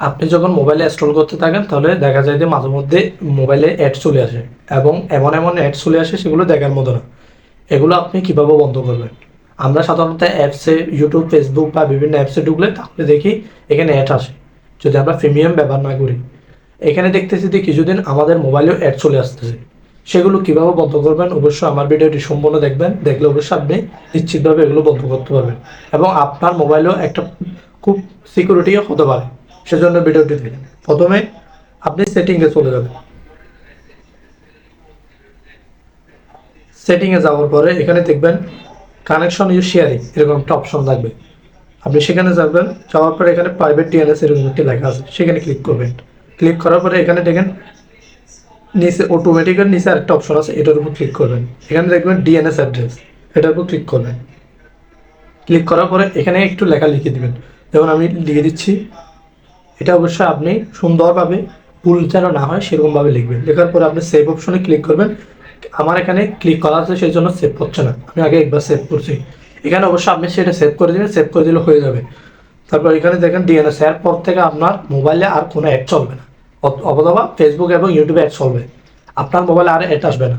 আপনি যখন মোবাইলে স্ক্রল করতে থাকেন তাহলে দেখা যায় যে মাঝে মধ্যে মোবাইলে অ্যাড চলে আসে এবং এমন এমন অ্যাড চলে আসে সেগুলো দেখার মতো না। এগুলো আপনি কিভাবে বন্ধ করবেন? আমরা সাধারণত অ্যাপসে ইউটিউব, ফেসবুক বা বিভিন্ন অ্যাপসে ঢুকলে তাহলে দেখি এখানে অ্যাড আসে। যদি আমরা প্রিমিয়াম ব্যবহার না করি, এখানে দেখতেছি যে কিছুদিন আমাদের মোবাইলেও অ্যাড চলে আসতেছে। সেগুলো কিভাবে বন্ধ করবেন অবশ্যই আমার ভিডিওটি সম্পূর্ণ দেখবেন। দেখলে অবশ্যই আপনি নিশ্চিতভাবে এগুলো বন্ধ করতে পারবেন এবং আপনার মোবাইলেও একটা খুব সিকিউরিটিও হতে পারে। সেজন্য ভিডিওটি দেখেন। প্রথমে আপনি সেটিংয়ে চলে যাবেন। সেটিংয়ে যাওয়ার পরে এখানে দেখবেন কানেকশন ইউ শেয়ারিং এরকম একটা অপশন থাকবে। আপনি সেখানে যাবেন, যাওয়ার পরে এখানে প্রাইভেট ডিএনএস এরকম একটি লেখা আছে, সেখানে ক্লিক করবেন। ক্লিক করার পরে এখানে দেখেন নিচে অটোমেটিকের নিচে আরেকটা অপশন আছে, এটার উপর ক্লিক করবেন। এখানে দেখবেন ডিএনএস অ্যাড্রেস, এটার উপর ক্লিক করবেন। ক্লিক করার পরে এখানে একটু লেখা লিখে দিবেন, যেমন আমি লিখে দিচ্ছি। এটা অবশ্যই আপনি সুন্দরভাবে ভুল যেন না হয় সেরকমভাবে লিখবেন। লেখার পরে আপনি সেভ অপশনে ক্লিক করবেন। আমার এখানে ক্লিক করা আছে সেই জন্য সেভ হচ্ছে না, আমি আগে একবার সেভ করছি। এখানে অবশ্যই আপনি সেটা সেভ করে দিবেন, সেভ করে দিলে হয়ে যাবে। তারপর এখানে দেখেন ডিএনএস এর পর থেকে আপনার মোবাইলে আর কোনো অ্যাড চলবে না, অথবা ফেসবুক এবং ইউটিউবে অ্যাড চলবে, আপনার মোবাইলে আর অ্যাড আসবে না।